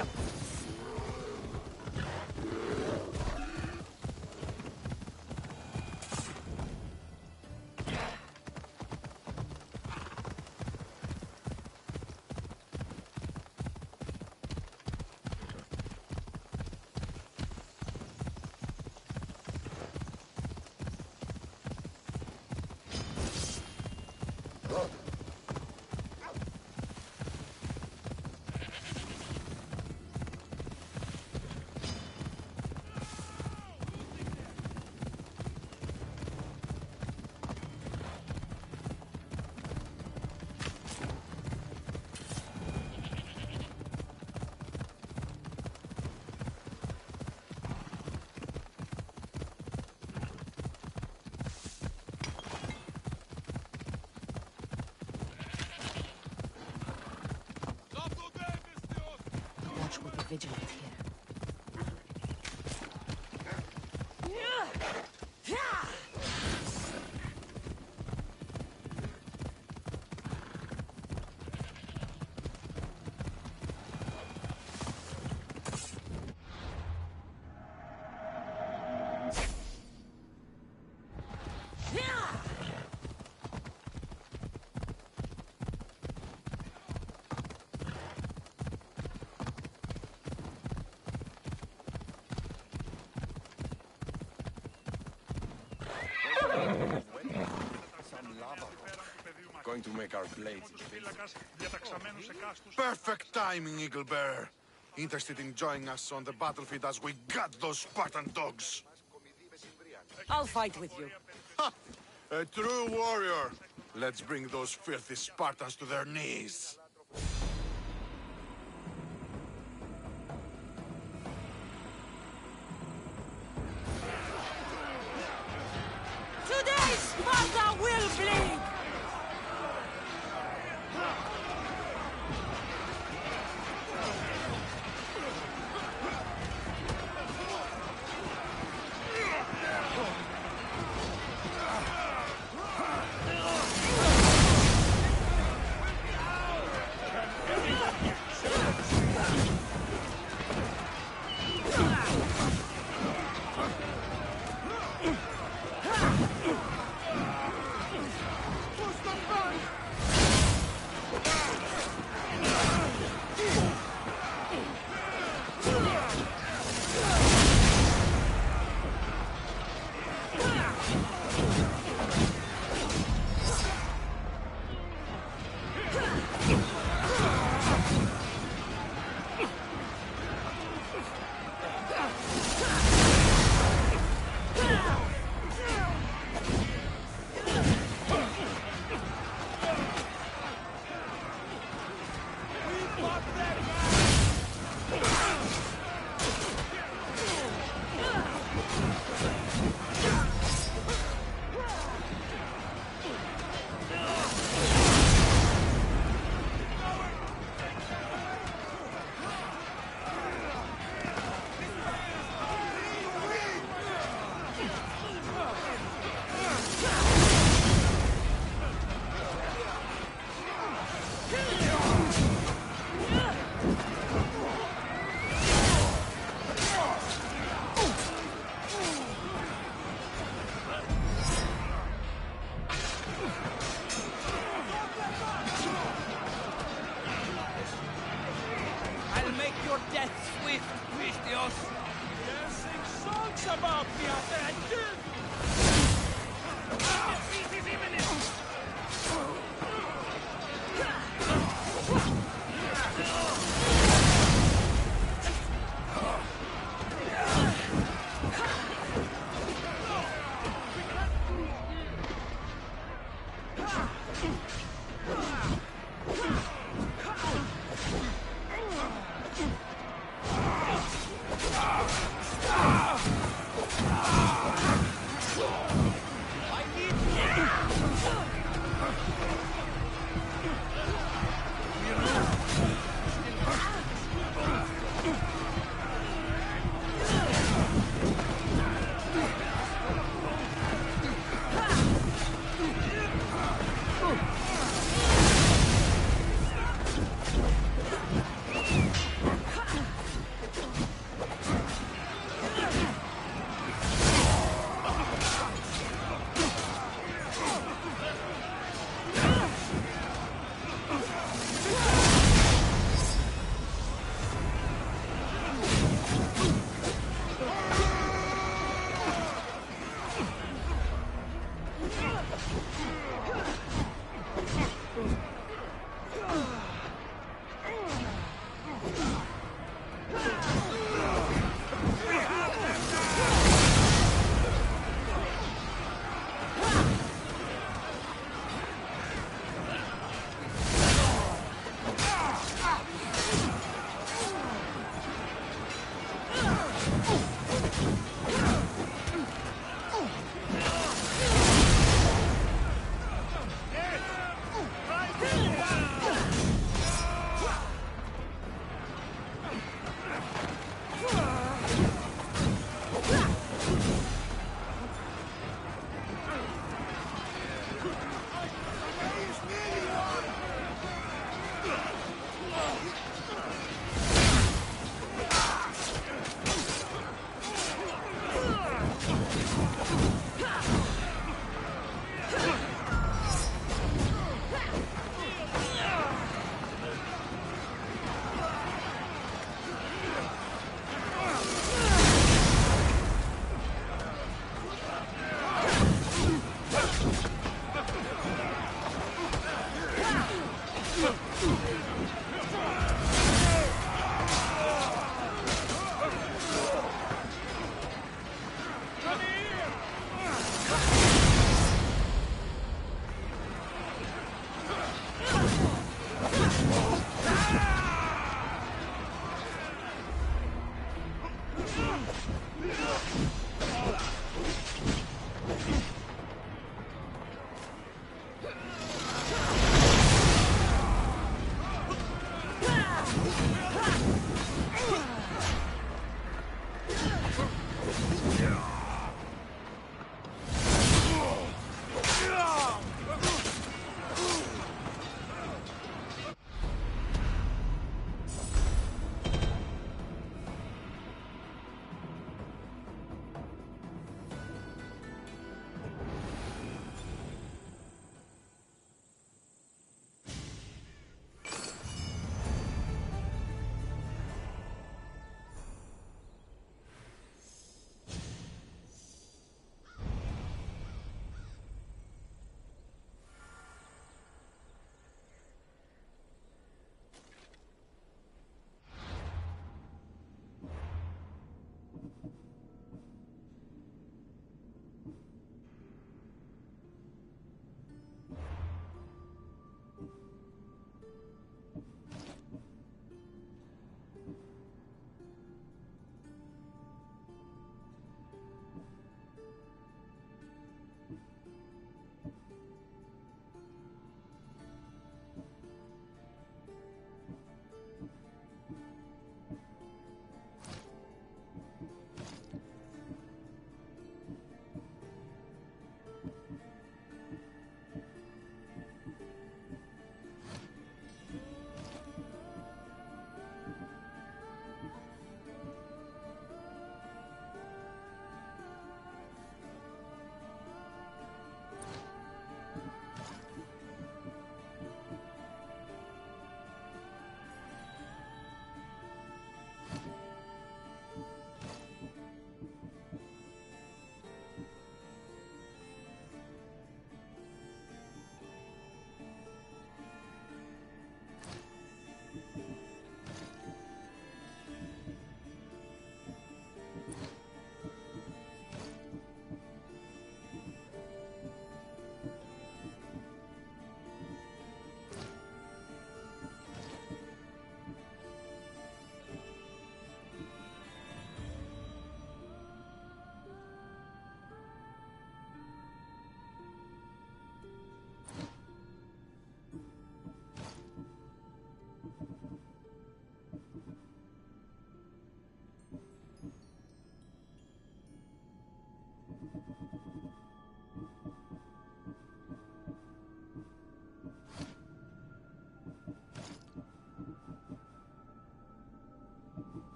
him! We'll be vigilant here. Going to make our blades. Perfect timing, Eagle Bearer. Interested in joining us on the battlefield as we gut those Spartan dogs? I'll fight with you. Ha! A true warrior. Let's bring those filthy Spartans to their knees. Today, Sparta will bleed! about me out there, dude! Peace is imminent!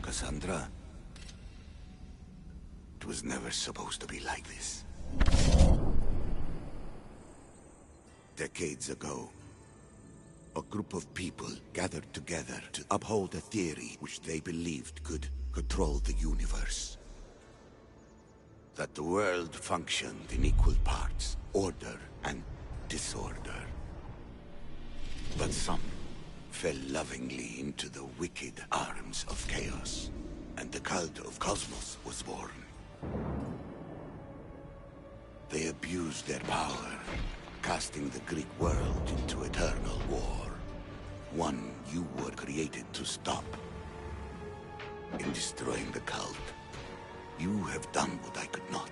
Cassandra. It was never supposed to be like this. Decades ago, a group of people gathered together to uphold a theory which they believed could control the universe. That the world functioned in equal parts, order and disorder. But some fell lovingly into the wicked arms of chaos, and the cult of Cosmos was born. They abused their power, casting the Greek world into eternal war. One you were created to stop. In destroying the cult, you have done what I could not.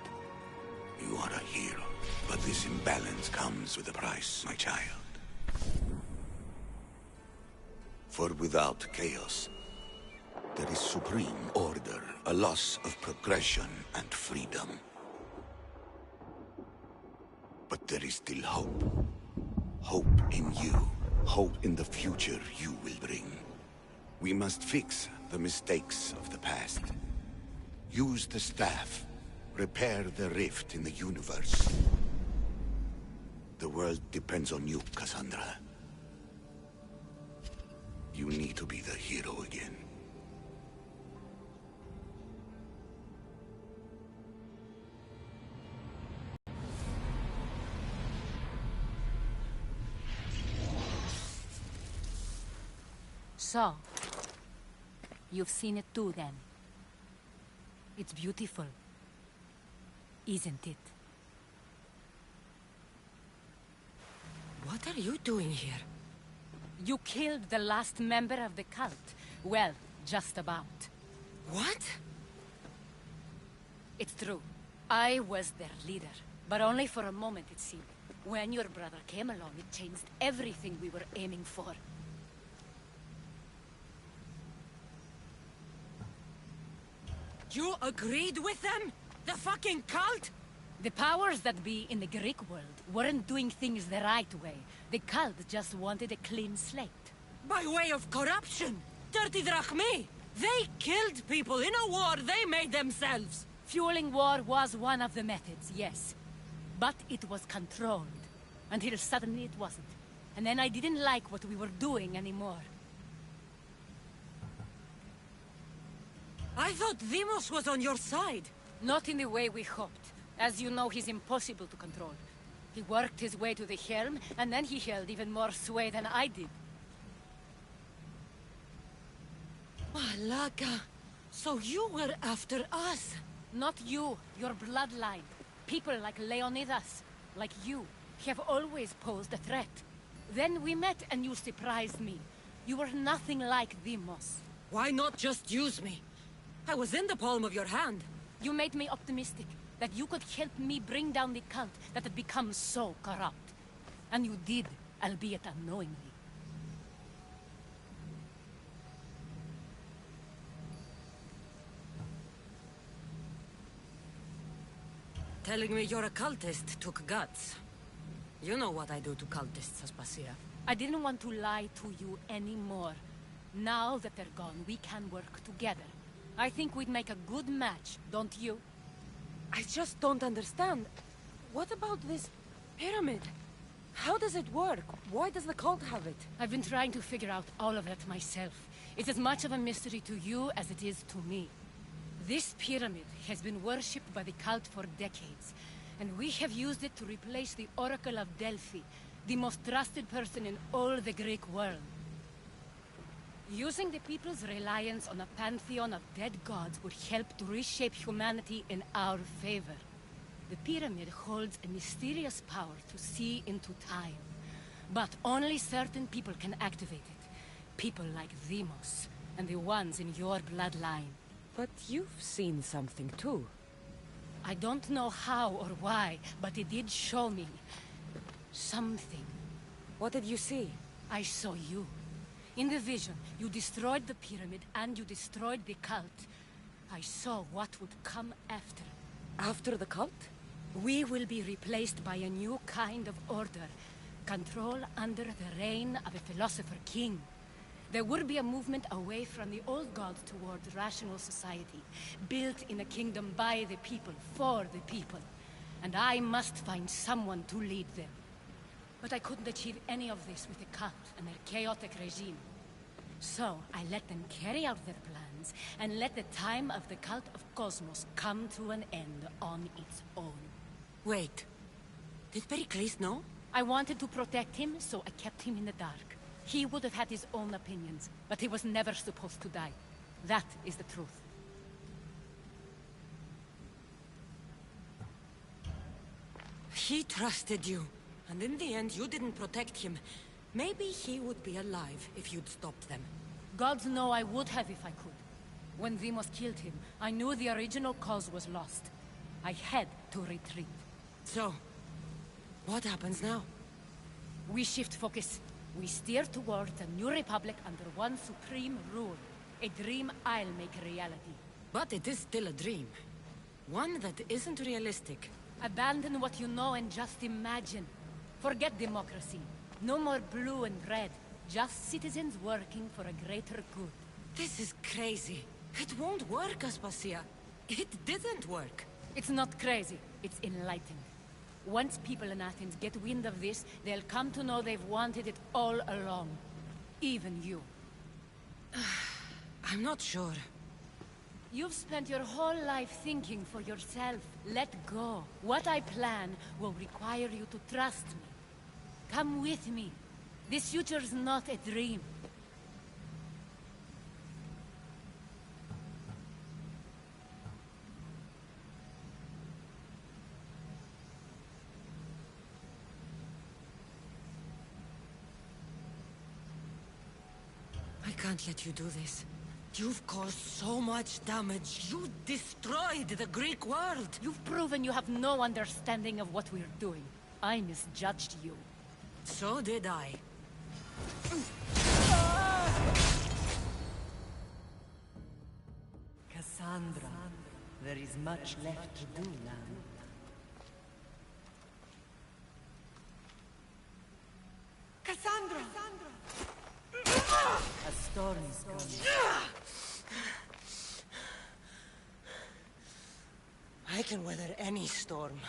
You are a hero, but this imbalance comes with a price, my child. For without chaos, there is supreme order, a loss of progression and freedom. But there is still hope. Hope in you. Hope in the future you will bring. We must fix the mistakes of the past. Use the staff. Repair the rift in the universe. The world depends on you, Cassandra. You need to be the hero again. So, you've seen it too, then. It's beautiful, isn't it? What are you doing here? You killed the last member of the cult. Well, just about. What? It's true. I was their leader, but only for a moment, it seemed. When your brother came along, it changed everything we were aiming for. You agreed with them? The fucking cult? The powers that be in the Greek world weren't doing things the right way. The cult just wanted a clean slate. By way of corruption! Dirty drachmi! They killed people in a war they made themselves! Fueling war was one of the methods, yes. But it was controlled. Until suddenly it wasn't. And then I didn't like what we were doing anymore. I thought Deimos was on your side. Not in the way we hoped. As you know, he's impossible to control. He worked his way to the helm, and then he held even more sway than I did. Malaka, so you were after us? Not you, your bloodline. People like Leonidas, like you, have always posed a threat. Then we met and you surprised me. You were nothing like Deimos. Why not just use me? I was in the palm of your hand. You made me optimistic that you could help me bring down the cult that had become so corrupt. And you did, albeit unknowingly. Telling me you're a cultist took guts. You know what I do to cultists, Aspasia. I didn't want to lie to you anymore. Now that they're gone, we can work together. I think we'd make a good match, don't you? I just don't understand. What about this pyramid? How does it work? Why does the cult have it? I've been trying to figure out all of that myself. It's as much of a mystery to you as it is to me. This pyramid has been worshipped by the cult for decades, and we have used it to replace the Oracle of Delphi, the most trusted person in all the Greek world. Using the people's reliance on a pantheon of dead gods would help to reshape humanity in our favor. The pyramid holds a mysterious power to see into time. But only certain people can activate it. People like Deimos, and the ones in your bloodline. But you've seen something too. I don't know how or why, but it did show me something. What did you see? I saw you. In the vision, you destroyed the pyramid and you destroyed the cult. I saw what would come after. After the cult? We will be replaced by a new kind of order. Control under the reign of a philosopher king. There would be a movement away from the old gods towards rational society, built in a kingdom by the people, for the people. And I must find someone to lead them. But I couldn't achieve any of this with the cult and their chaotic regime. So I let them carry out their plans, and let the time of the cult of Cosmos come to an end on its own. Wait. Did Pericles know? I wanted to protect him, so I kept him in the dark. He would have had his own opinions, but he was never supposed to die. That is the truth. He trusted you, and in the end you didn't protect him. Maybe he would be alive if you'd stopped them. Gods know I would have if I could. When Demos killed him, I knew the original cause was lost. I had to retreat. So, what happens now? We shift focus. We steer towards a new republic under one supreme rule. A dream I'll make a reality. But it is still a dream. One that isn't realistic. Abandon what you know and just imagine. Forget democracy. No more blue and red. Just citizens working for a greater good. This is crazy. It won't work, Aspasia. It didn't work. It's not crazy. It's enlightening. Once people in Athens get wind of this, they'll come to know they've wanted it all along. Even you. I'm not sure. You've spent your whole life thinking for yourself. Let go. What I plan will require you to trust me. Come with me. This future's not a dream. I can't let you do this. You've caused so much damage. You destroyed the Greek world. You've proven you have no understanding of what we're doing. I misjudged you. So did I. Cassandra, there is much left to do now. Cassandra! A storm is coming. I can weather any storm.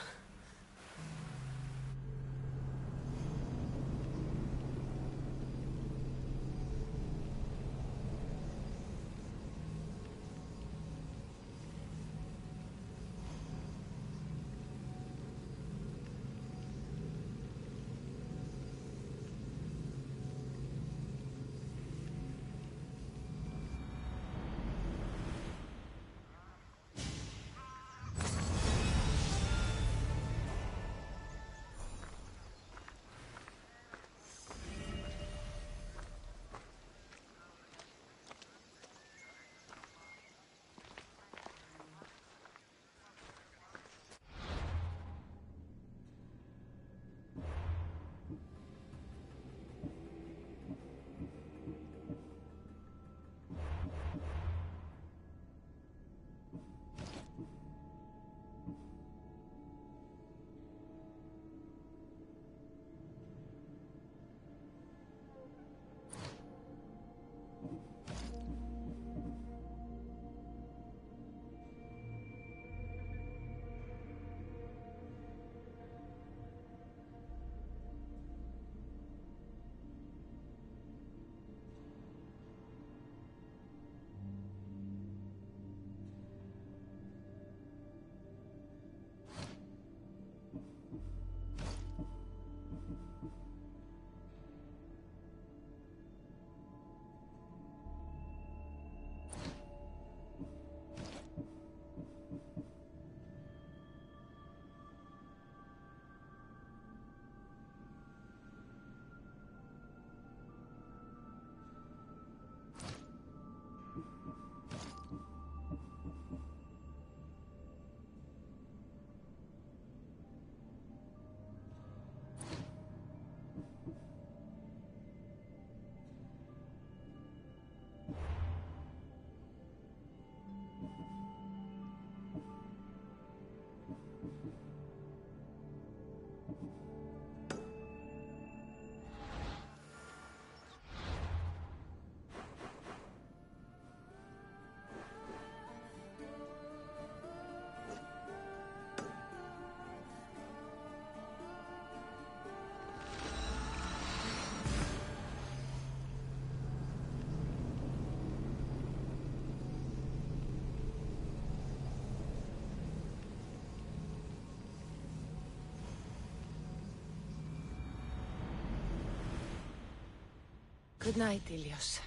Good night, Ilios.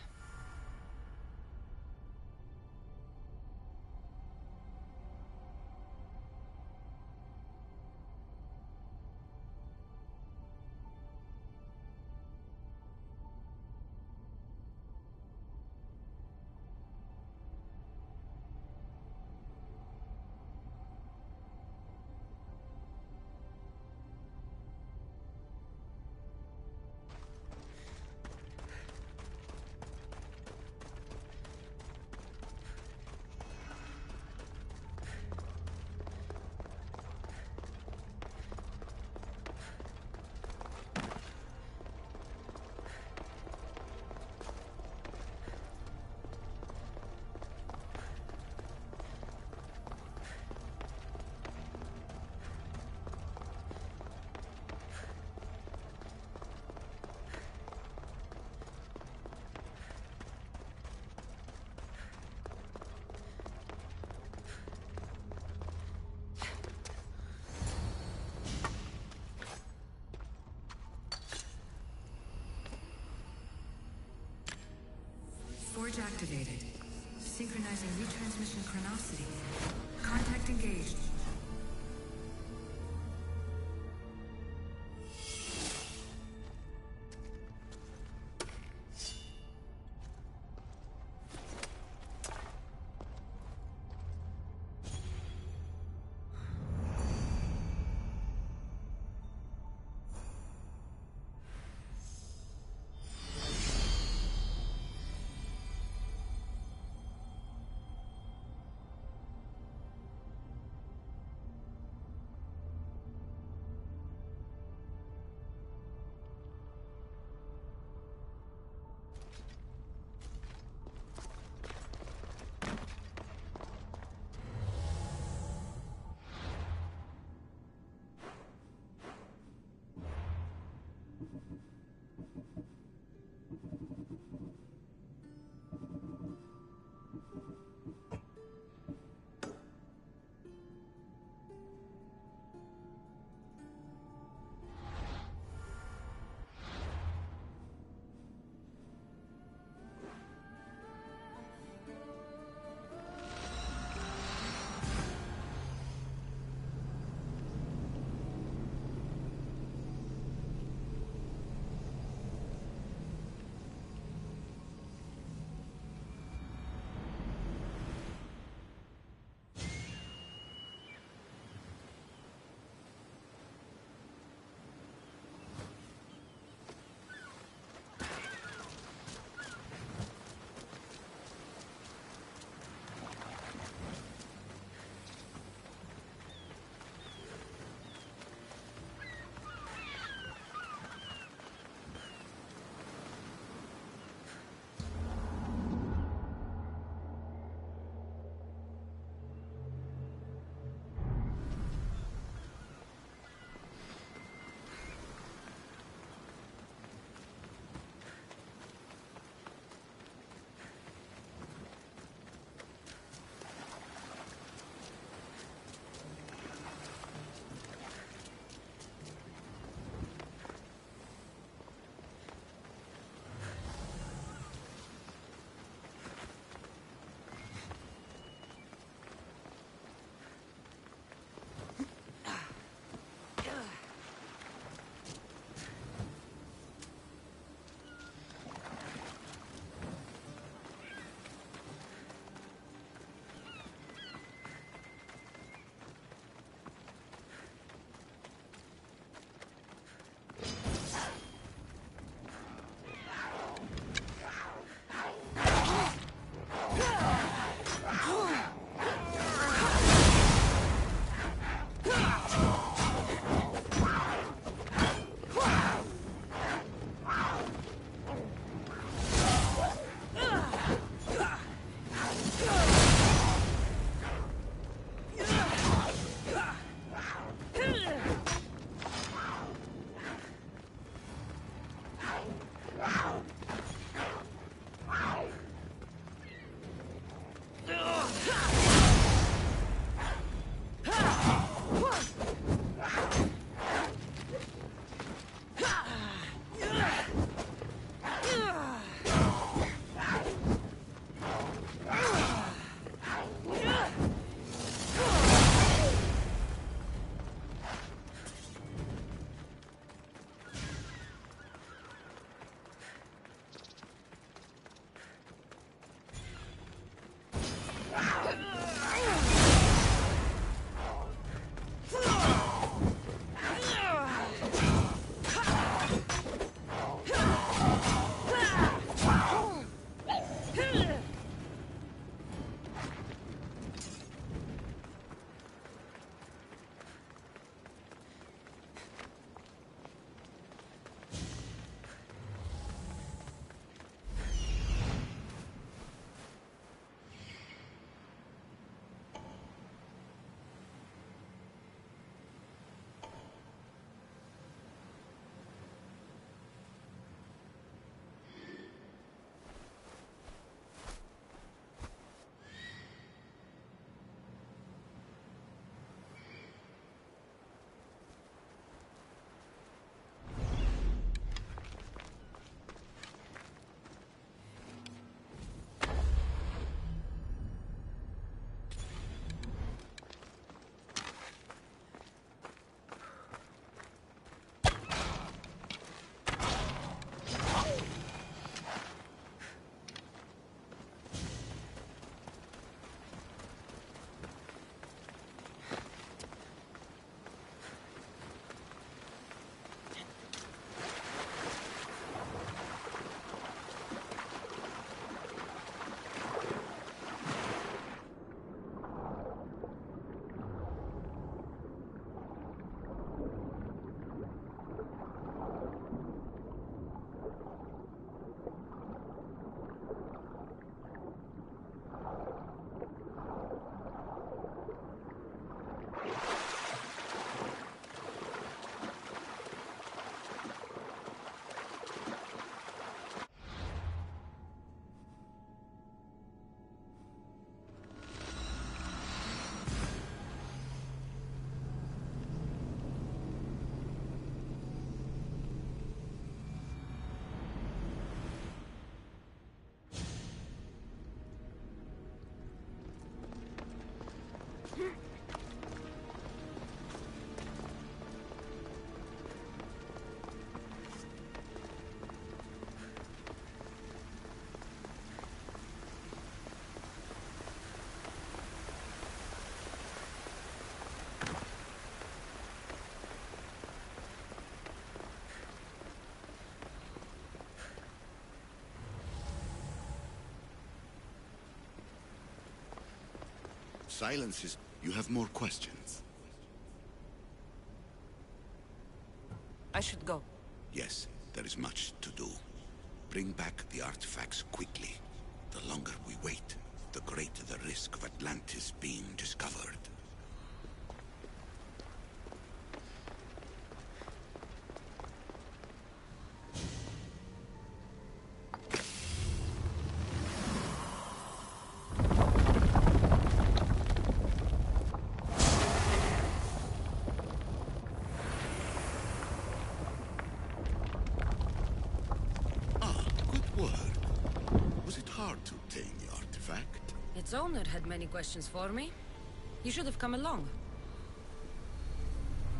Forge activated. Synchronizing retransmission chronicity. Contact engaged. silence is... You have more questions. I should go. Yes, there is much to do. Bring back the artifacts quickly. The longer we wait, the greater the risk of Atlantis being discovered. Its owner had many questions for me. You should have come along.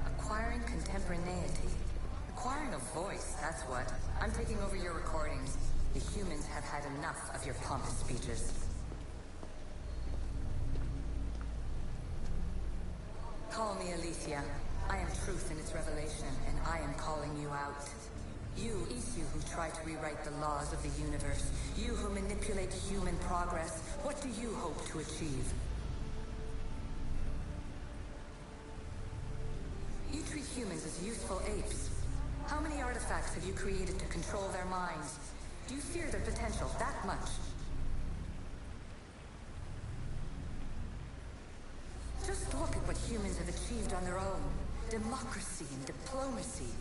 Acquiring contemporaneity. Acquiring a voice, that's what. I'm taking over your recordings. The humans have had enough of your pompous speeches. Call me Aletheia. I am truth in its revelation, and I am calling you out. You, Isu, who try to rewrite the laws of the universe. You who manipulate human progress. What do you hope to achieve? You treat humans as useful apes. How many artifacts have you created to control their minds? Do you fear their potential that much? Just look at what humans have achieved on their own. Democracy and diplomacy.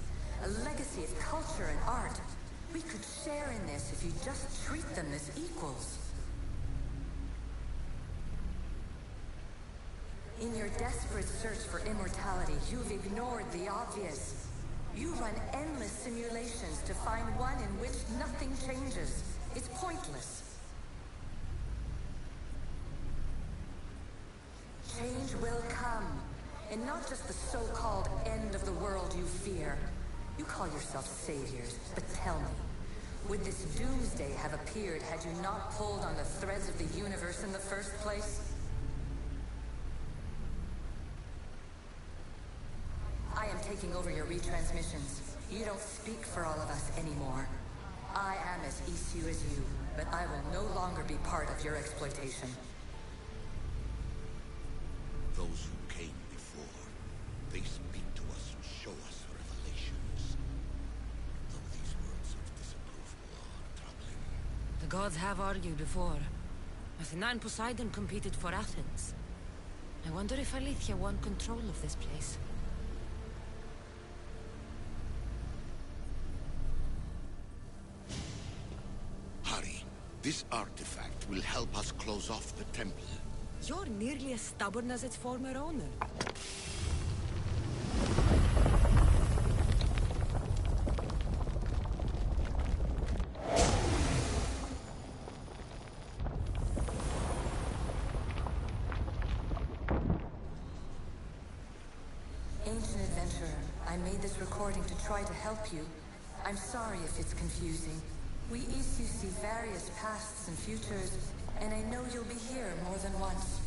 A legacy of culture and art. We could share in this if you just treat them as equals. In your desperate search for immortality, you've ignored the obvious. You run endless simulations to find one in which nothing changes. It's pointless. Change will come, and not just the so-called end of the world you fear. You call yourselves saviors, but tell me, would this doomsday have appeared had you not pulled on the threads of the universe in the first place? I am taking over your retransmissions. You don't speak for all of us anymore. I am as Isu as you, but I will no longer be part of your exploitation. Those who came before, they speak to us and show us revelations. Though these words of disapproval are troubling. The gods have argued before. Athena and Poseidon competed for Athens. I wonder if Aletheia won control of this place. Hurry. This artifact will help us close off the temple. You're nearly as stubborn as its former owner. Ancient adventurer, I made this recording to try to help you. I'm sorry if it's confusing. We Isu see various pasts and futures, and I know you'll be here more than once.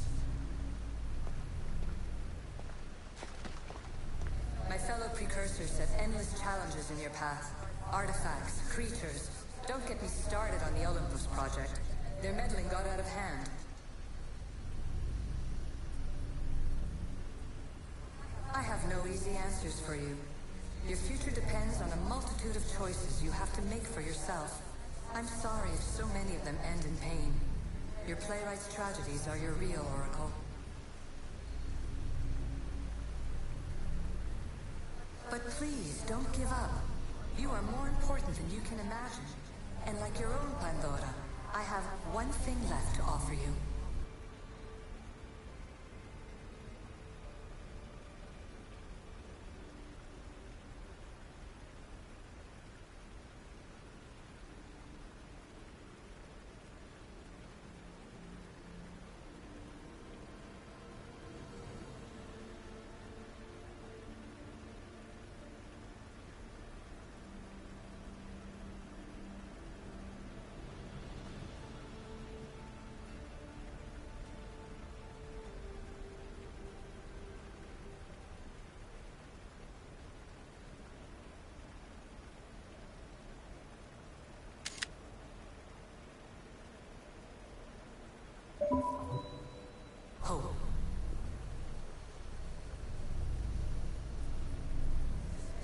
My fellow precursors set endless challenges in your path. Artifacts, creatures. Don't get me started on the Olympus project. Their meddling got out of hand. I have no easy answers for you. Your future depends on a multitude of choices you have to make for yourself. I'm sorry if so many of them end in pain. Your playwright's tragedies are your real oracle. But please, don't give up. You are more important than you can imagine. And like your own Pandora, I have one thing left to offer you.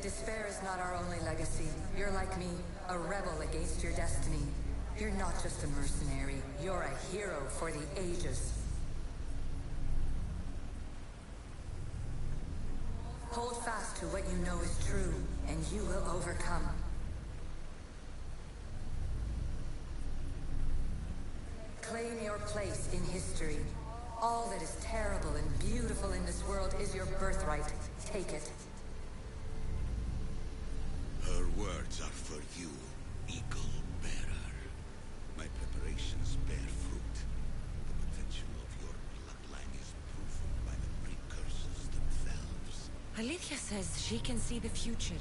Despair is not our only legacy. You're like me, a rebel against your destiny. You're not just a mercenary, you're a hero for the ages. Hold fast to what you know is true, and you will overcome. Claim your place in history. All that is terrible and beautiful in this world is your birthright. Take it. Her words are for you, Eagle Bearer. My preparations bear fruit. The potential of your bloodline is proven by the precursors themselves. Alethea says she can see the future.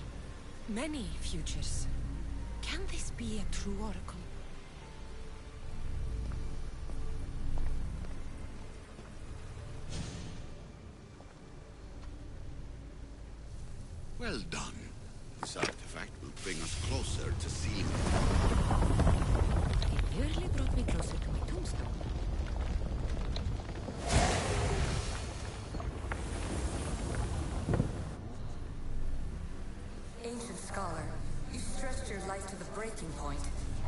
Many futures. Can this be a true oracle? Well done. This artifact will bring us closer to seeing. It nearly brought me closer to my tombstone. Ancient scholar, you stretched your life to the breaking point.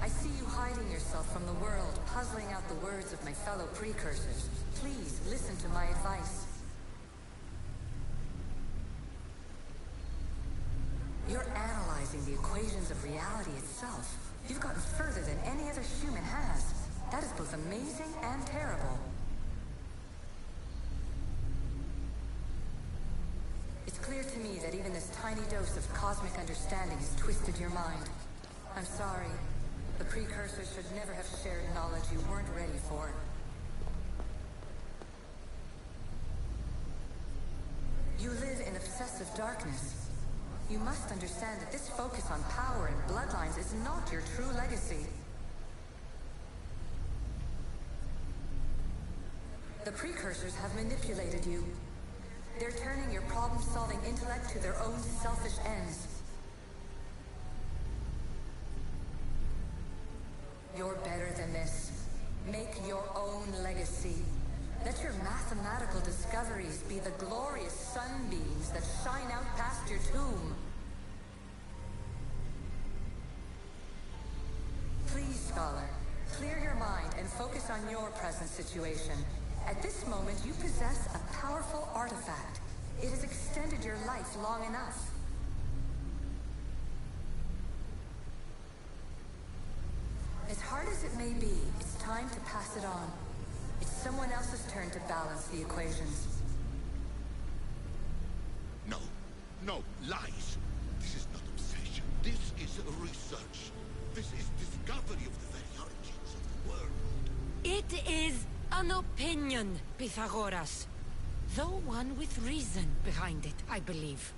I see you hiding yourself from the world, puzzling out the words of my fellow precursors. Please, listen to my advice. You're analyzing the equations of reality itself. You've gotten further than any other human has. That is both amazing and terrible. It's clear to me that even this tiny dose of cosmic understanding has twisted your mind. I'm sorry. The precursors should never have shared knowledge you weren't ready for. You live in obsessive darkness. You must understand that this focus on power and bloodlines is not your true legacy. The precursors have manipulated you. They're turning your problem-solving intellect to their own selfish ends. You're better than this. Make your own legacy. Let your mathematical discoveries be the glorious sunbeams that shine out past your tomb. Please, scholar, clear your mind and focus on your present situation. At this moment, you possess a powerful artifact. It has extended your life long enough. As hard as it may be, it's time to pass it on. It's someone else's turn to balance the equations. No, no, lies. This is not obsession. This is research. This is discovery of the very origins of the world. It is an opinion, Pythagoras. Though one with reason behind it, I believe.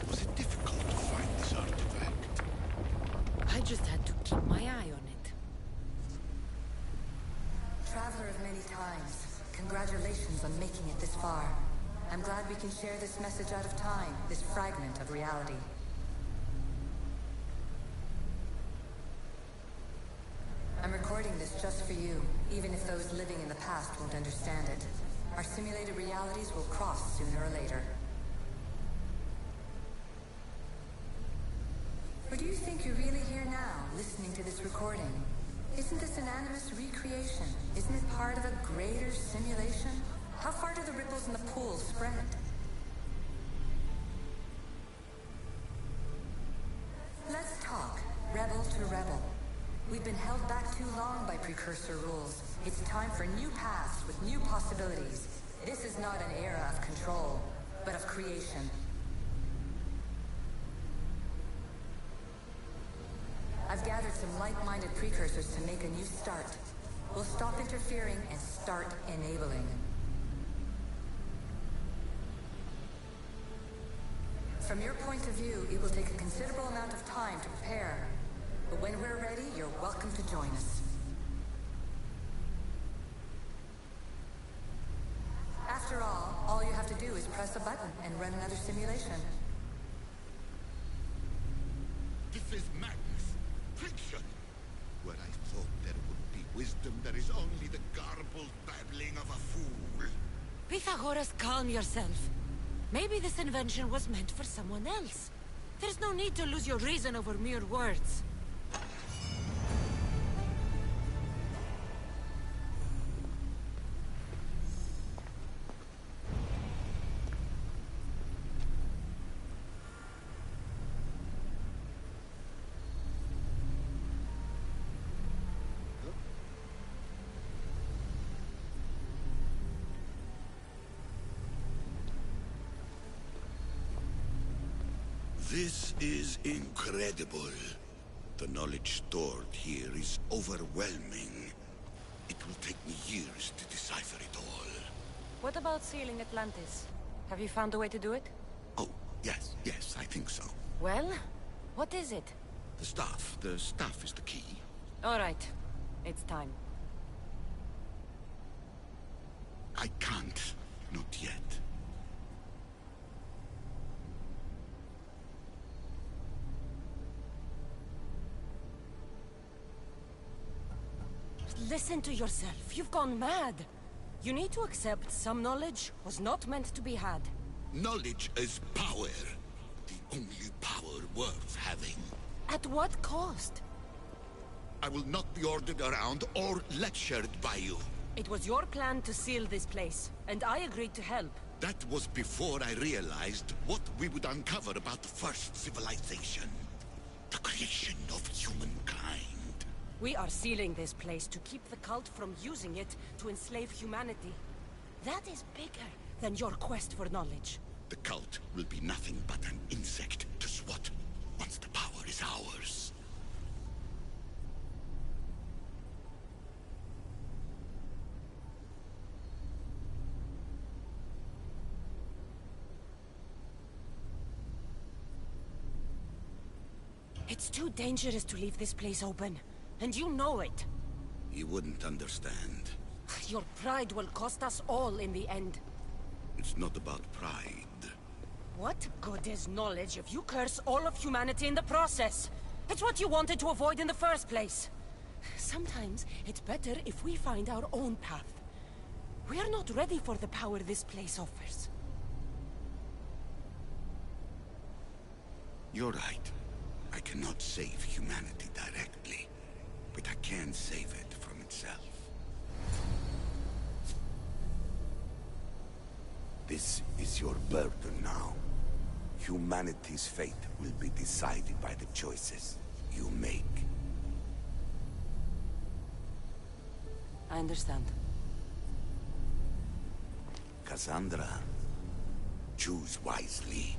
Was it difficult to find this artifact? I just had to keep my eye on it. Traveler of many times, congratulations on making it this far. I'm glad we can share this message out of time, this fragment of reality. I'm recording this just for you, even if those living in the past won't understand it. Our simulated realities will cross sooner or later. Or do you think you're really here now, listening to this recording? Isn't this an animus recreation? Isn't it part of a greater simulation? How far do the ripples in the pool spread? Let's talk, rebel to rebel. We've been held back too long by precursor rules. It's time for new paths with new possibilities. This is not an era of control, but of creation. I've gathered some like-minded precursors to make a new start. We'll stop interfering and start enabling. From your point of view, it will take a considerable amount of time to prepare. But when we're ready, you're welcome to join us. After all all you have to do is press a button and run another simulation. This is madness. Fiction. Where I thought there would be wisdom, there is only the garbled babbling of a fool. Pythagoras, calm yourself. Maybe this invention was meant for someone else. There's no need to lose your reason over mere words. This is incredible. The knowledge stored here is overwhelming. It will take me years to decipher it all. What about sealing Atlantis? Have you found a way to do it? Oh, yes, I think so. Well, what is it? The staff is the key. All right, it's time. I can't, not yet. Listen to yourself. You've gone mad. You need to accept some knowledge was not meant to be had. Knowledge is power. The only power worth having. At what cost? I will not be ordered around or lectured by you. It was your plan to seal this place, and I agreed to help. That was before I realized what we would uncover about the first civilization. The creation of humankind. We are sealing this place to keep the cult from using it to enslave humanity. That is bigger than your quest for knowledge. The cult will be nothing but an insect to swat once the power is ours. It's too dangerous to leave this place open. And you know it. You wouldn't understand. Your pride will cost us all in the end. It's not about pride. What good is knowledge if you curse all of humanity in the process? It's what you wanted to avoid in the first place. Sometimes it's better if we find our own path. We are not ready for the power this place offers. You're right. I cannot save humanity directly. But I can save it from itself. This is your burden now. Humanity's fate will be decided by the choices you make. I understand. Cassandra, choose wisely.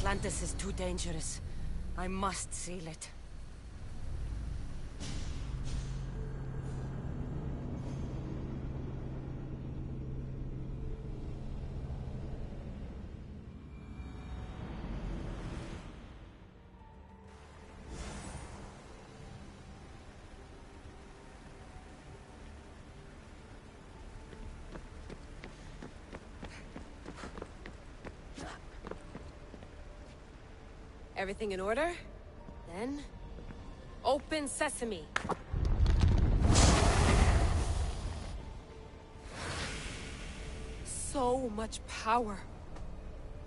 Atlantis is too dangerous. I must seal it. Everything in order? Then... open sesame! So much power.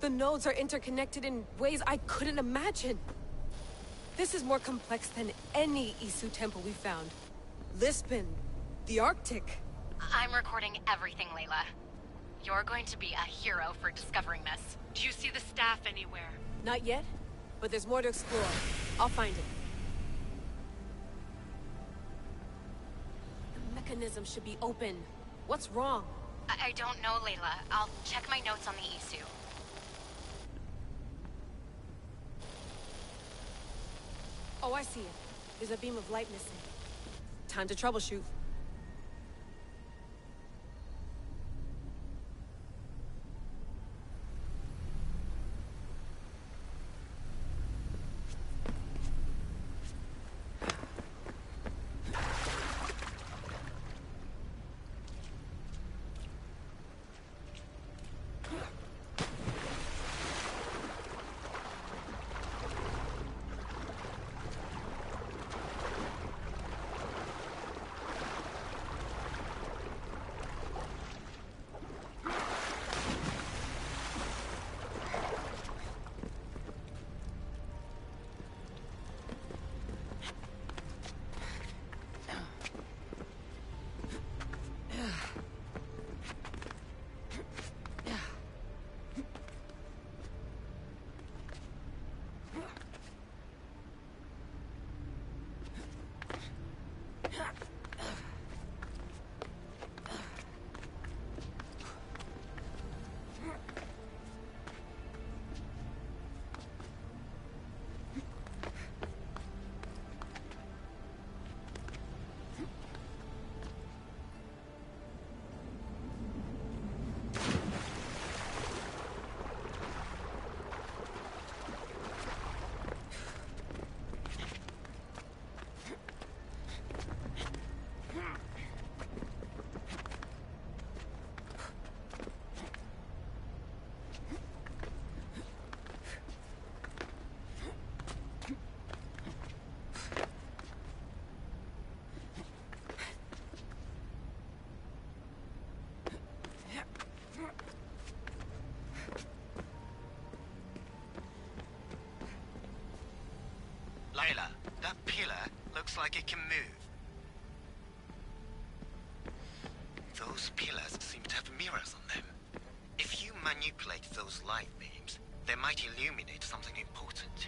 The nodes are interconnected in ways I couldn't imagine. This is more complex than any Isu temple we found. Lisbon, the Arctic. I'm recording everything, Layla. You're going to be a hero for discovering this. Do you see the staff anywhere? Not yet, but there's more to explore. I'll find it. The mechanism should be open. What's wrong? I don't know, Layla. I'll check my notes on the Isu. Oh, I see it. There's a beam of light missing. Time to troubleshoot. Layla, that pillar looks like it can move. Those pillars seem to have mirrors on them. If you manipulate those light beams, they might illuminate something important.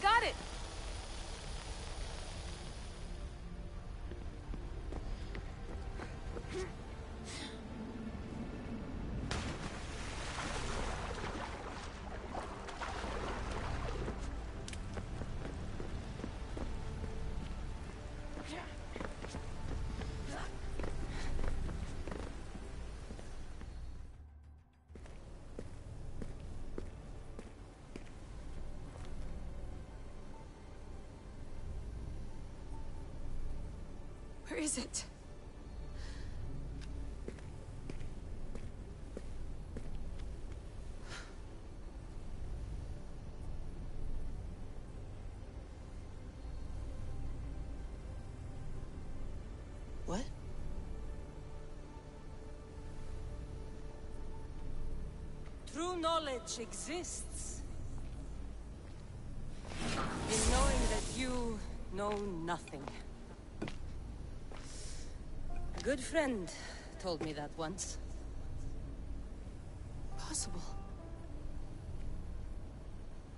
got it! Where is it? What? True knowledge exists. In knowing that you know nothing. A good friend told me that once. Possible.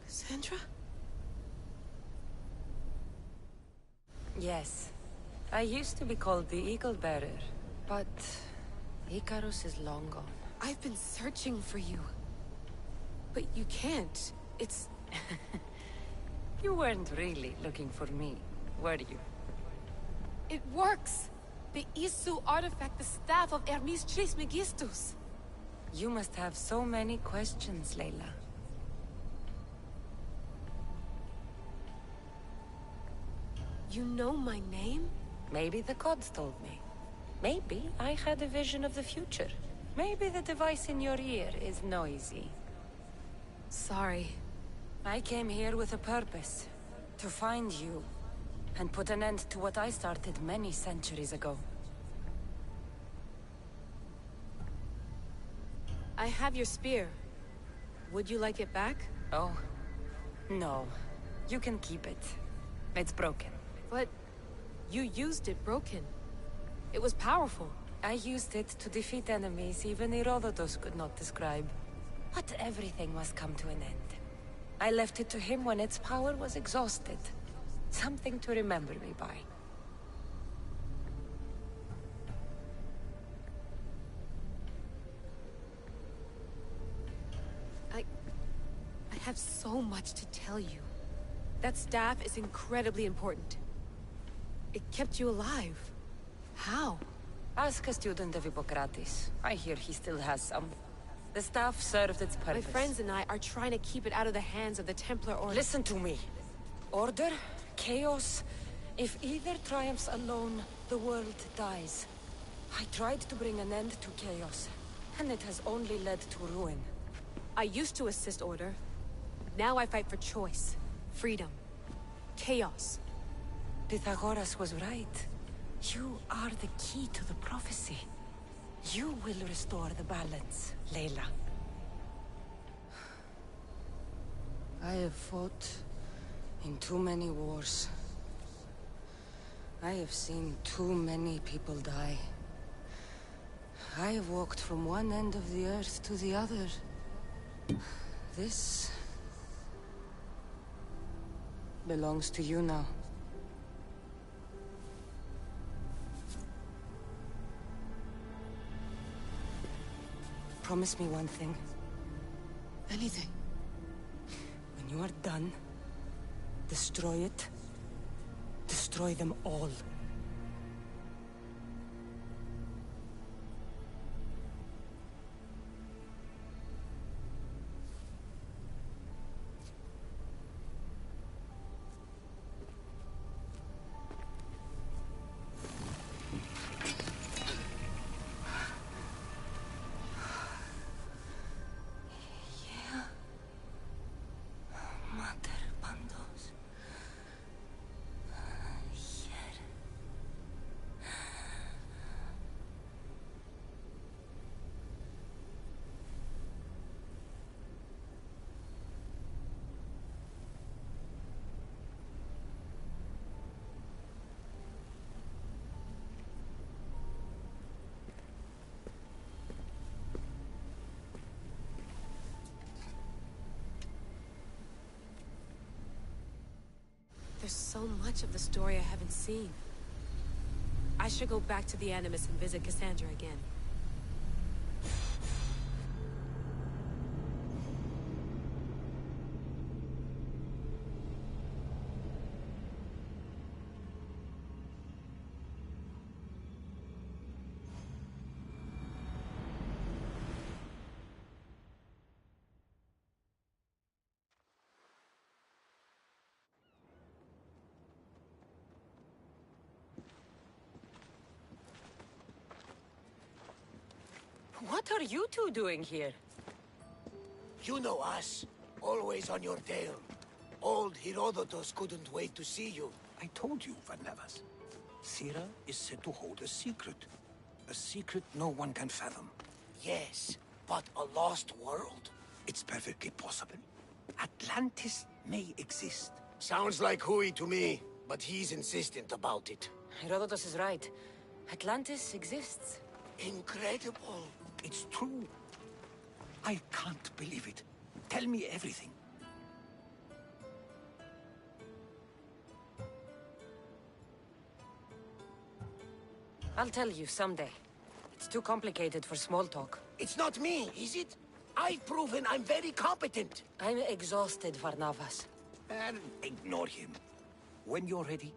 Cassandra? Yes. I used to be called the Eagle Bearer, but Icarus is long gone. I've been searching for you. But you can't. It's... You weren't really looking for me, were you? It works! The Isu artifact, the staff of Hermes Trismegistus. You must have so many questions, Layla. You know my name? Maybe the gods told me. Maybe I had a vision of the future. Maybe the device in your ear is noisy. Sorry. I came here with a purpose. To find you. And put an end to what I started many centuries ago. I have your spear. Would you like it back? Oh. No. You can keep it. It's broken. But... you used it broken. It was powerful. I used it to defeat enemies even Herodotus could not describe. But everything must come to an end. I left it to him when its power was exhausted. Something to remember me by. I have so much to tell you. That staff is incredibly important. It kept you alive. How? Ask a student of Hippocrates. I hear he still has some. The staff served its purpose. My friends and I are trying to keep it out of the hands of the Templar Order. Listen to me. Order, chaos. If either triumphs alone, the world dies. I tried to bring an end to chaos, and it has only led to ruin. I used to assist Order. Now I fight for choice, freedom, chaos. Pythagoras was right. You are the key to the prophecy. You will restore the balance, Layla. I have fought in too many wars. I have seen too many people die. I have walked from one end of the earth to the other. This belongs to you now. Promise me one thing. Anything. When you are done, destroy it. Destroy them all. There's so much of the story I haven't seen. I should go back to the Animus and visit Cassandra again. What are you two doing here? You know us. Always on your tail. Old Herodotus couldn't wait to see you. I told you, Varnavas. Sira is said to hold a secret. A secret no one can fathom. Yes, but a lost world? It's perfectly possible. Atlantis may exist. Sounds like Hui to me, but he's insistent about it. Herodotus is right. Atlantis exists. Incredible. It's true. I can't believe it. Tell me everything. I'll tell you someday. It's too complicated for small talk. It's not me, is it? I've proven I'm very competent. I'm exhausted, Varnavas. And ignore him. When you're ready,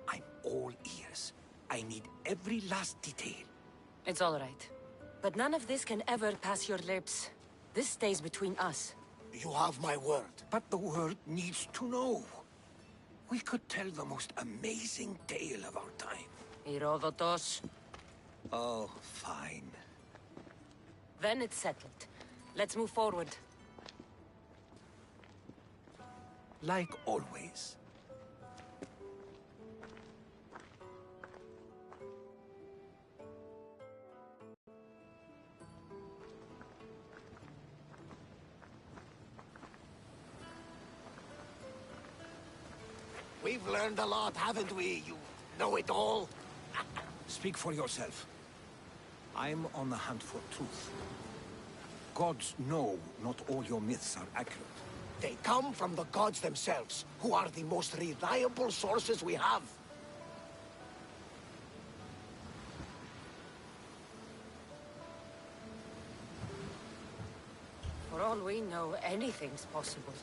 I'm all ears. I need every last detail. It's all right. But none of this can ever pass your lips. This stays between us. You have my word. But the world needs to know. We could tell the most amazing tale of our time. Herodotus. Oh, fine. Then it's settled. Let's move forward. Like always. We've learned a lot, haven't we? You know-it-all. Speak for yourself. I'm on the hunt for truth. Gods know not all your myths are accurate. They come from the gods themselves, who are the most reliable sources we have. For all we know, anything's possible.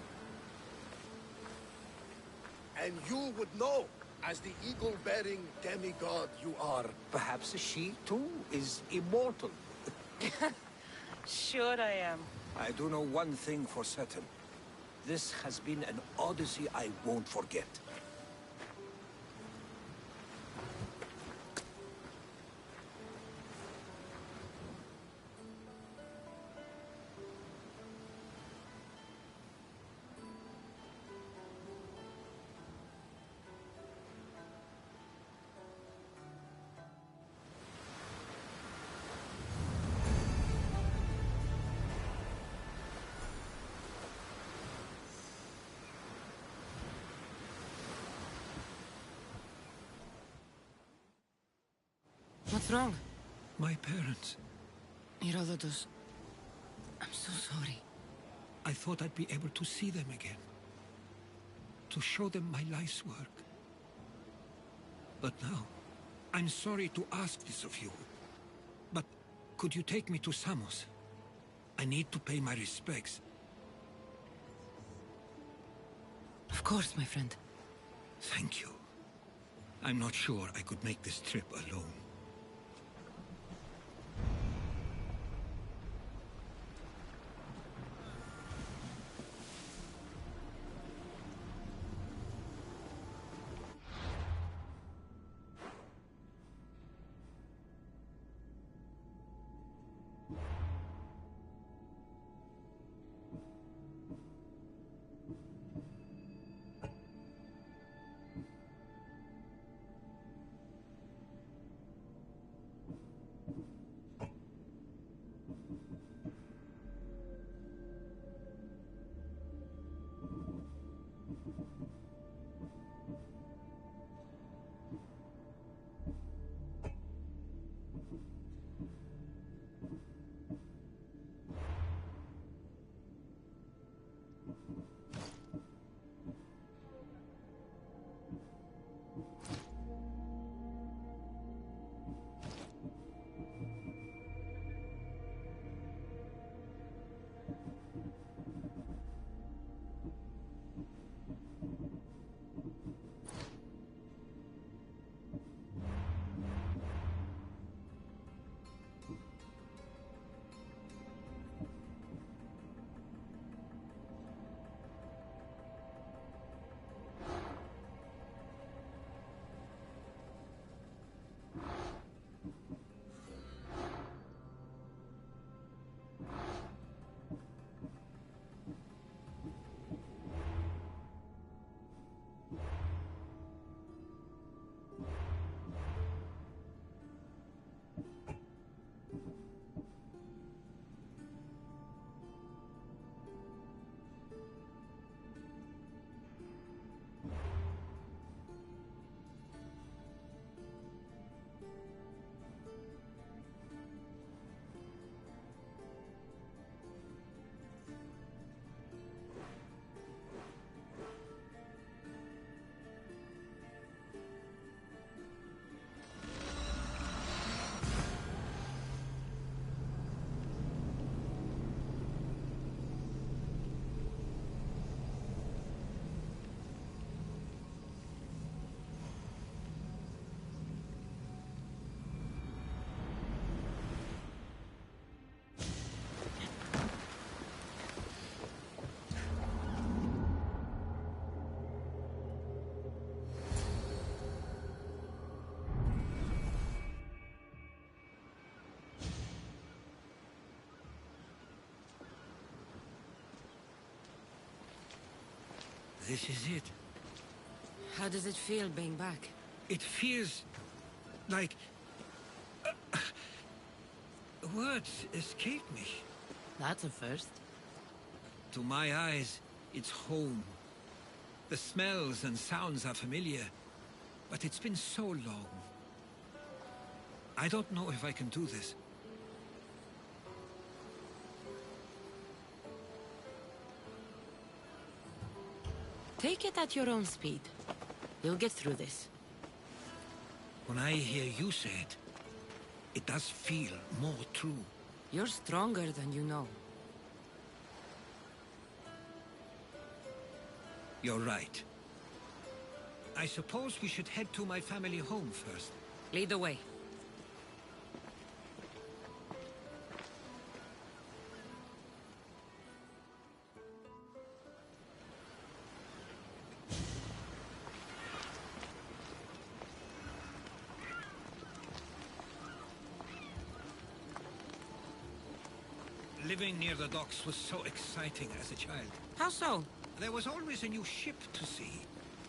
And you would know, as the eagle-bearing demigod you are. Perhaps she, too, is immortal. Sure I am. I do know one thing for certain. This has been an Odyssey I won't forget. What's wrong? My parents. Herodotus, I'm so sorry. I thought I'd be able to see them again. To show them my life's work. But now, I'm sorry to ask this of you. But could you take me to Samos? I need to pay my respects. Of course, my friend. Thank you. I'm not sure I could make this trip alone. This is it. How does it feel being back? It feels like... words escape me. That's a first. To my eyes, it's home. The smells and sounds are familiar, but it's been so long. I don't know if I can do this. Take it at your own speed. You'll get through this. When I hear you say it, it does feel more true. You're stronger than you know. You're right. I suppose we should head to my family home first. Lead the way. Living near the docks was so exciting as a child. How so? There was always a new ship to see,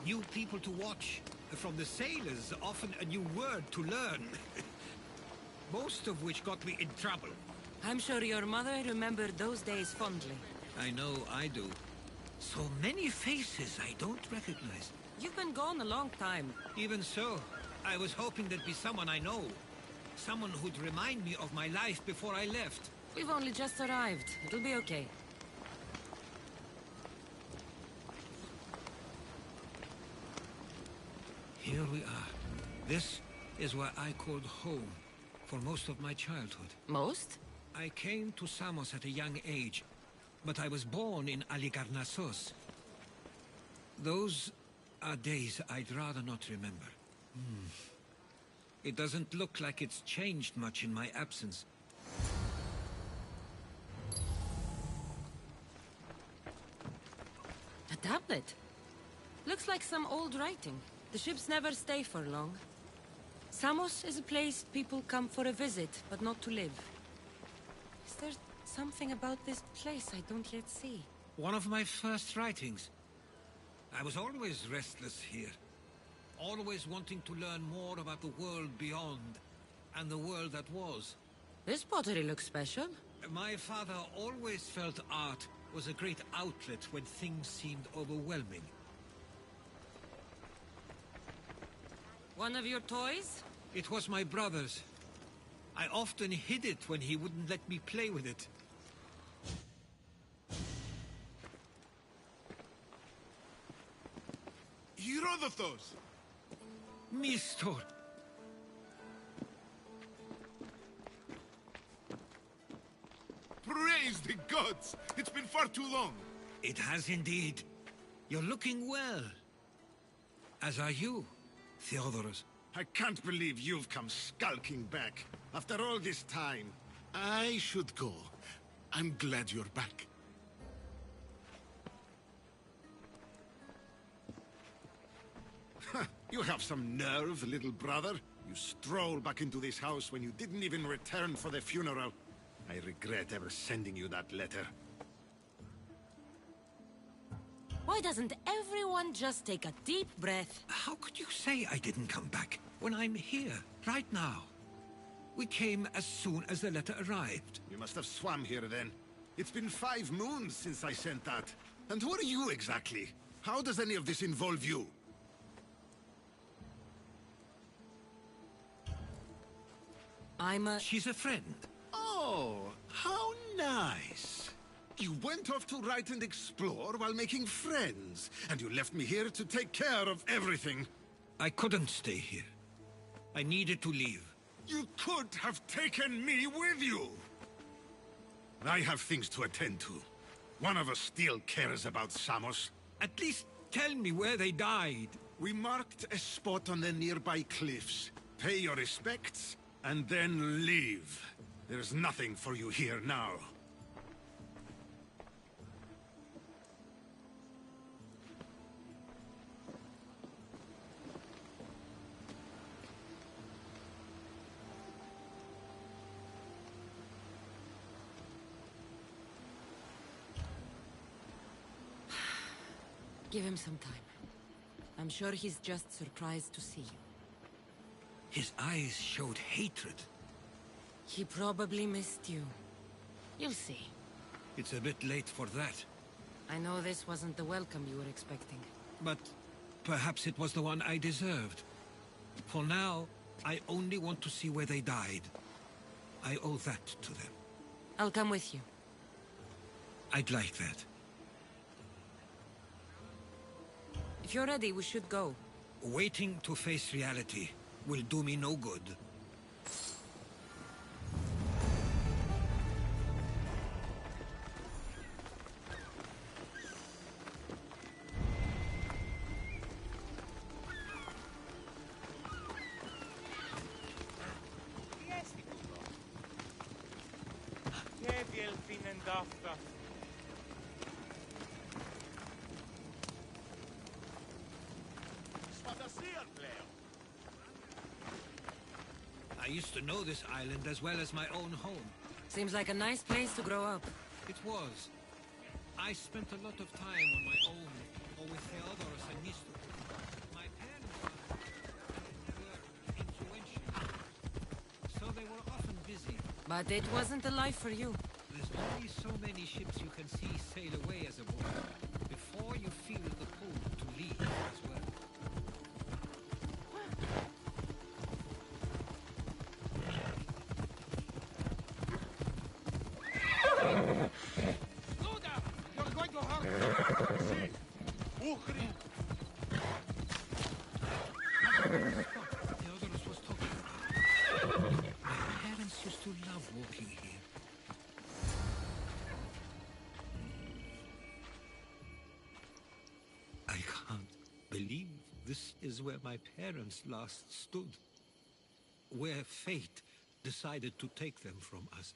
new people to watch. From the sailors, often a new word to learn. Most of which got me in trouble. I'm sure your mother remembered those days fondly. I know I do. So many faces I don't recognize. You've been gone a long time. Even so, I was hoping there'd be someone I know. Someone who'd remind me of my life before I left. We've only just arrived. It'll be okay. Here we are. This is where I called home for most of my childhood. Most? I came to Samos at a young age, but I was born in Aligarnassos. Those are days I'd rather not remember. It doesn't look like it's changed much in my absence. A tablet? Looks like some old writing. The ships never stay for long. Samos is a place people come for a visit, but not to live. Is there something about this place I don't yet see? One of my first writings. I was always restless here. Always wanting to learn more about the world beyond, and the world that was. This pottery looks special. My father always felt art was a great outlet when things seemed overwhelming. One of your toys? It was my brother's. I often hid it when he wouldn't let me play with it. Herodotus! Mistor! Praise the gods! It's been far too long! It has indeed. You're looking well. As are you, Theodorus. I can't believe you've come skulking back. After all this time, I should go. I'm glad you're back. You have some nerve, little brother. You stroll back into this house when you didn't even return for the funeral. I regret ever sending you that letter. Why doesn't everyone just take a deep breath? How could you say I didn't come back when I'm here, right now? We came as soon as the letter arrived. You must have swam here then. It's been 5 moons since I sent that. And who are you exactly? How does any of this involve you? She's a friend. Oh, how nice. You went off to write and explore while making friends, and you left me here to take care of everything. I couldn't stay here. I needed to leave. You could have taken me with you! I have things to attend to. One of us still cares about Samos. At least tell me where they died. We marked a spot on the nearby cliffs. Pay your respects, and then leave. There's nothing for you here now. Give him some time. I'm sure he's just surprised to see you. His eyes showed hatred. He probably missed you. You'll see. It's a bit late for that. I know this wasn't the welcome you were expecting. But perhaps it was the one I deserved. For now, I only want to see where they died. I owe that to them. I'll come with you. I'd like that. If you're ready, we should go. Waiting to face reality will do me no good. I used to know this island as well as my own home. Seems like a nice place to grow up. It was. I spent a lot of time on my own, or with Theodoros and Nisto. My parents were influential, so they were often busy. But it wasn't a life for you. There's only so many ships you can see sail away as a boy, before you feel the pull to leave as well. Theodoros was talking about. My parents used to love walking here. I can't believe this is where my parents last stood. Where fate decided to take them from us.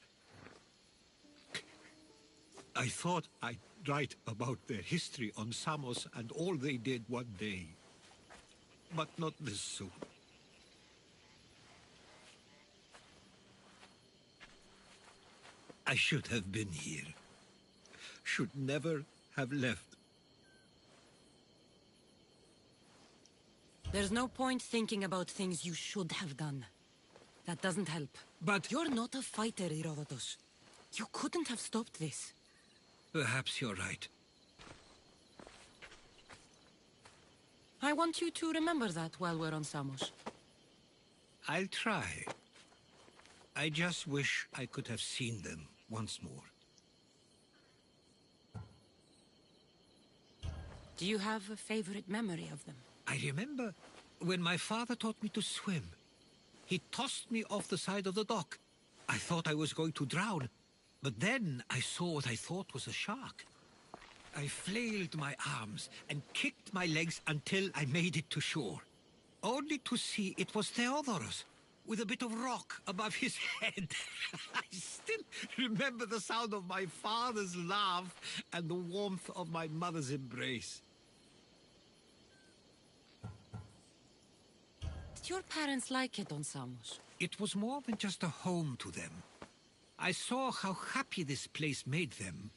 I thought I'd write about their history on Samos and all they did one day. But not this soon. I should have been here. Should never have left. There's no point thinking about things you should have done. That doesn't help. But you're not a fighter, Herodotus. You couldn't have stopped this. Perhaps you're right. I want you to remember that while we're on Samos. I'll try. I just wish I could have seen them once more. Do you have a favorite memory of them? I remember when my father taught me to swim. He tossed me off the side of the dock. I thought I was going to drown, but then I saw what I thought was a shark. I flailed my arms and kicked my legs until I made it to shore, only to see it was Theodoros, with a bit of rock above his head. I still remember the sound of my father's laugh and the warmth of my mother's embrace. Did your parents like it on Samos? It was more than just a home to them. I saw how happy this place made them,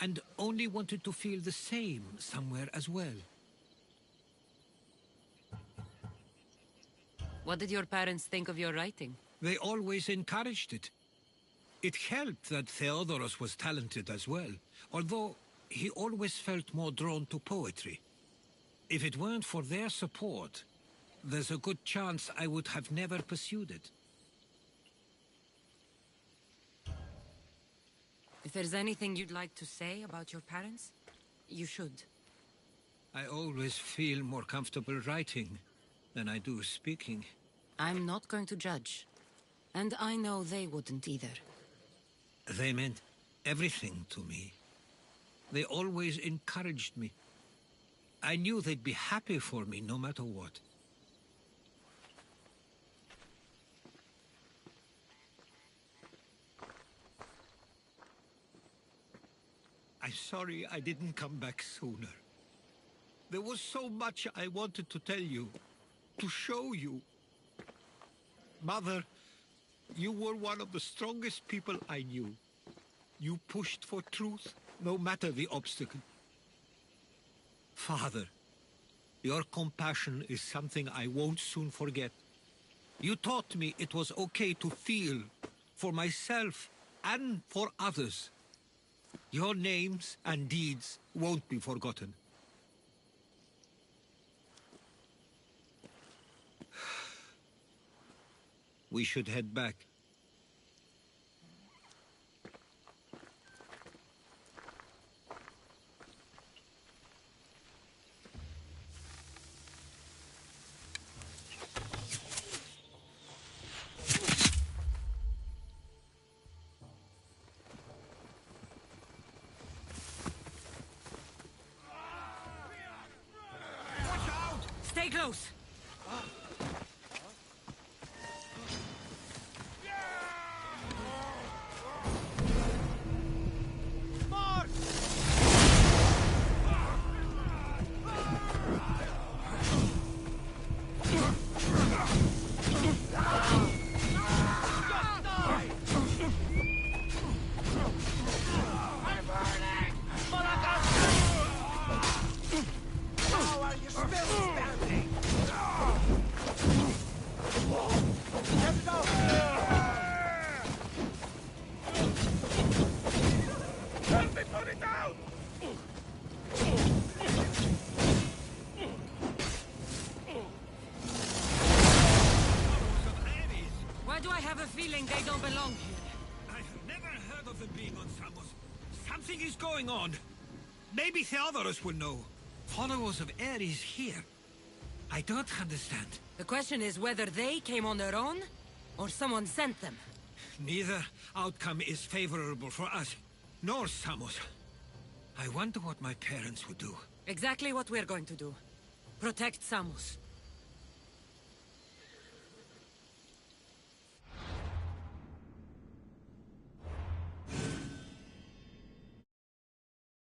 and only wanted to feel the same somewhere as well. What did your parents think of your writing? They always encouraged it. It helped that Theodoros was talented as well, although he always felt more drawn to poetry. If it weren't for their support, there's a good chance I would have never pursued it. If there's anything you'd like to say about your parents, you should. I always feel more comfortable writing than I do speaking. I'm not going to judge. And I know they wouldn't either. They meant everything to me. They always encouraged me. I knew they'd be happy for me no matter what. I'm sorry I didn't come back sooner. There was so much I wanted to tell you, to show you. Mother, you were one of the strongest people I knew. You pushed for truth, no matter the obstacle. Father, your compassion is something I won't soon forget. You taught me it was okay to feel, for myself and for others. Your names and deeds won't be forgotten. We should head back. Stay close! Why do I have a feeling they don't belong here? I've never heard of them being on Samos. Something is going on. Maybe Theodorus will know. Followers of Ares here. I don't understand. The question is whether they came on their own, or someone sent them. Neither outcome is favorable for us, nor Samos. I wonder what my parents would do. Exactly what we're going to do. Protect Samos.